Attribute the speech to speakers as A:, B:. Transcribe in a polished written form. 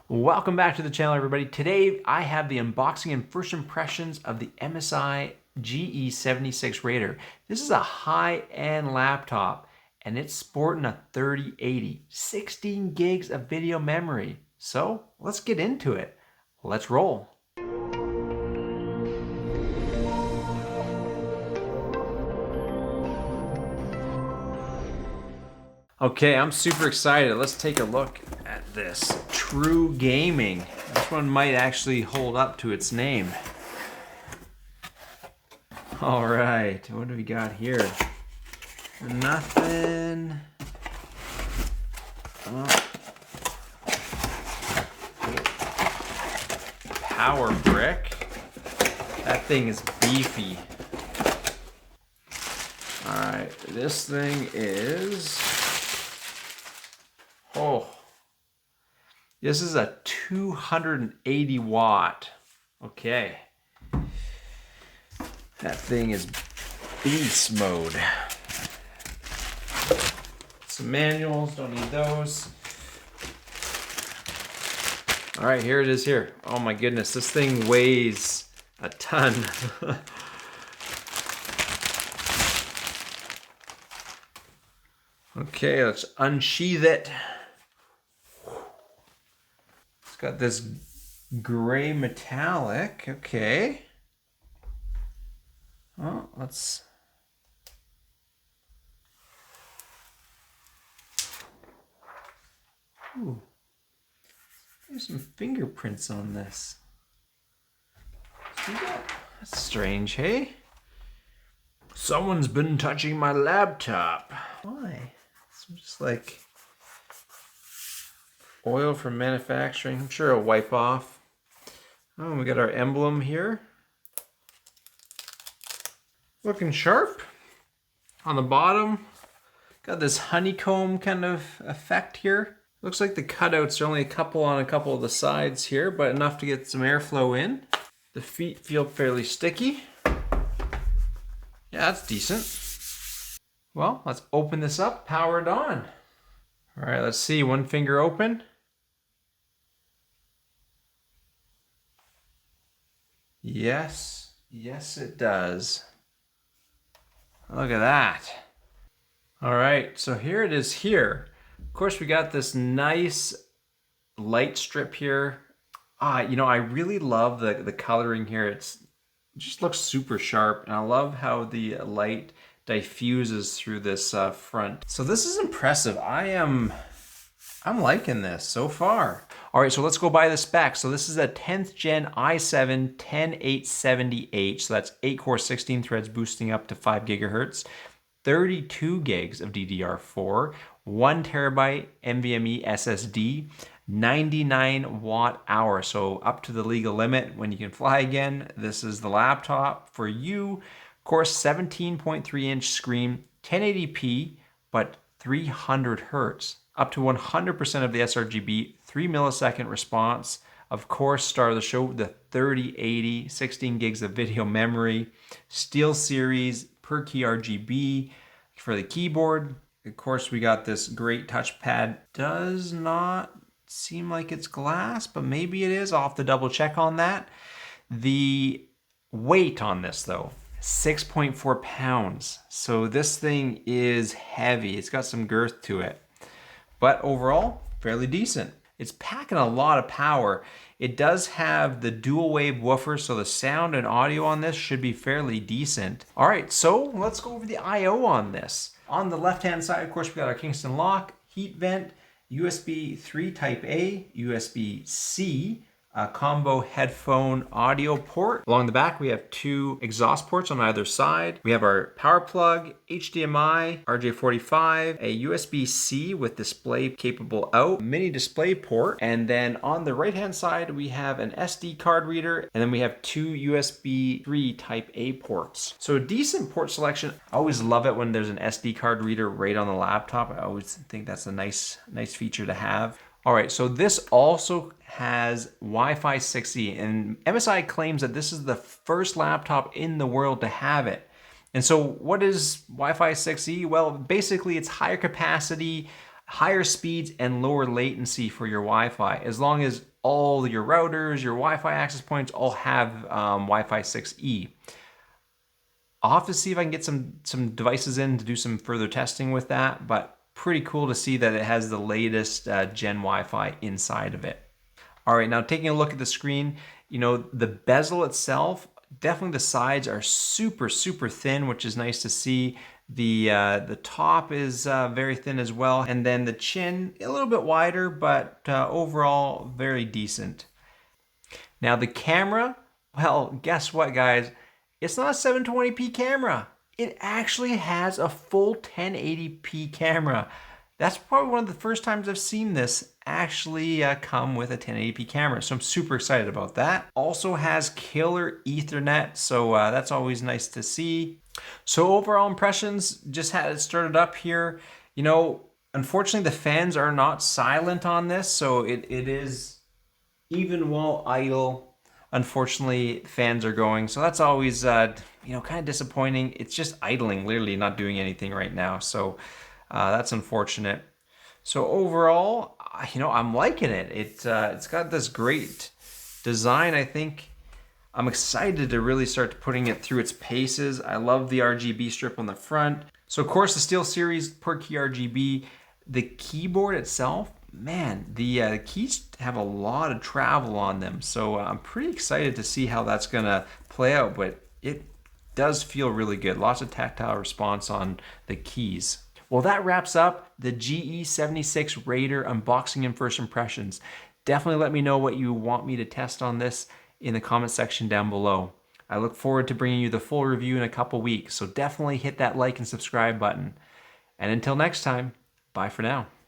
A: Welcome back to the channel, everybody. Today I have the unboxing and first impressions of the MSI GE76 Raider. This is a high-end laptop and it's sporting a 3080, 16 gigs of video memory. So let's get into it. Let's roll. Okay, I'm super excited. Let's take a look at this. True Gaming. This one might actually hold up to its name. All right, what do we got here? Nothing. Oh. Power brick. That thing is beefy. All right, this thing is... Oh, this is a 280 watt. Okay. That thing is beast mode. Some manuals, don't need those. All right, here it is here. Oh my goodness, this thing weighs a ton. Okay, let's unsheath it. Got this gray metallic, okay. Oh, let's... Ooh. There's some fingerprints on this. See that? That's strange, hey? Someone's been touching my laptop. Why? It's just like... oil from manufacturing. I'm sure it'll wipe off. Oh, we got our emblem here. Looking sharp. On the bottom, got this honeycomb kind of effect here. Looks like the cutouts are only a couple on a couple of the sides here, but enough to get some airflow in. The feet feel fairly sticky. Yeah, that's decent. Well, let's open this up, power it on. All right, let's see, one finger open. Yes, yes it does. Look at that. All right, so here it is here. Of course, we got this nice light strip here. You know, I really love the coloring here. It just looks super sharp, and I love how the light diffuses through this front. So this is impressive. I'm liking this so far. All right, so let's go by the specs. So this is a 10th gen i7 10870H. So that's 8 core, 16 threads boosting up to 5 gigahertz, 32 gigs of DDR4, 1 terabyte NVMe SSD, 99 watt hour. So up to the legal limit when you can fly again. This is the laptop for you. Of course, 17.3 inch screen, 1080p, but 300 hertz. Up to 100% of the sRGB, 3 millisecond response. Of course, star of the show, the 3080, 16 gigs of video memory, Steel Series, per key RGB for the keyboard. Of course, we got this great touchpad. Does not seem like it's glass, but maybe it is. I'll have to double check on that. The weight on this though, 6.4 pounds. So this thing is heavy. It's got some girth to it. But overall, fairly decent. It's packing a lot of power. It does have the dual wave woofer, so the sound and audio on this should be fairly decent. All right, so let's go over the I/O on this. On the left-hand side, of course, we got our Kingston lock, heat vent, USB 3 Type A, USB-C, a combo headphone audio port. Along the back, we have 2 exhaust ports on either side. We have our power plug, HDMI, RJ45, a USB-C with display capable out, mini display port, and then on the right-hand side, we have an SD card reader, and then we have 2 USB 3 Type A ports. So a decent port selection. I always love it when there's an SD card reader right on the laptop. I always think that's a nice feature to have. All right, so this also has Wi-Fi 6E, and MSI claims that this is the first laptop in the world to have it. And so what is Wi-Fi 6E? Well, basically it's higher capacity, higher speeds and lower latency for your Wi-Fi, as long as all your routers, your Wi-Fi access points all have Wi-Fi 6E. I'll have to see if I can get some devices in to do some further testing with that, but pretty cool to see that it has the latest Gen Wi-Fi inside of it. All right, now taking a look at the screen, you know, the bezel itself, definitely the sides are super, super thin, which is nice to see. The top is very thin as well, and then the chin a little bit wider, but overall very decent. Now the camera, well, guess what, guys? It's not a 720p camera. It actually has a full 1080p camera. That's probably one of the first times I've seen this actually come with a 1080p camera, so I'm super excited about that. Also has killer Ethernet, so that's always nice to see. So overall impressions, just had it started up here. You know, unfortunately the fans are not silent on this, so it is, even while idle, unfortunately fans are going. So that's always, you know, kind of disappointing. It's just idling, literally not doing anything right now. So that's unfortunate. So overall, you know, I'm liking it. It's got this great design, I think. I'm excited to really start putting it through its paces. I love the RGB strip on the front. So of course the SteelSeries per key RGB. The keyboard itself, man, the keys have a lot of travel on them. So I'm pretty excited to see how that's gonna play out, but it does feel really good. Lots of tactile response on the keys. Well, that wraps up the GE76 Raider unboxing and first impressions. Definitely let me know what you want me to test on this in the comment section down below. I look forward to bringing you the full review in a couple weeks, so definitely hit that like and subscribe button. And until next time, bye for now.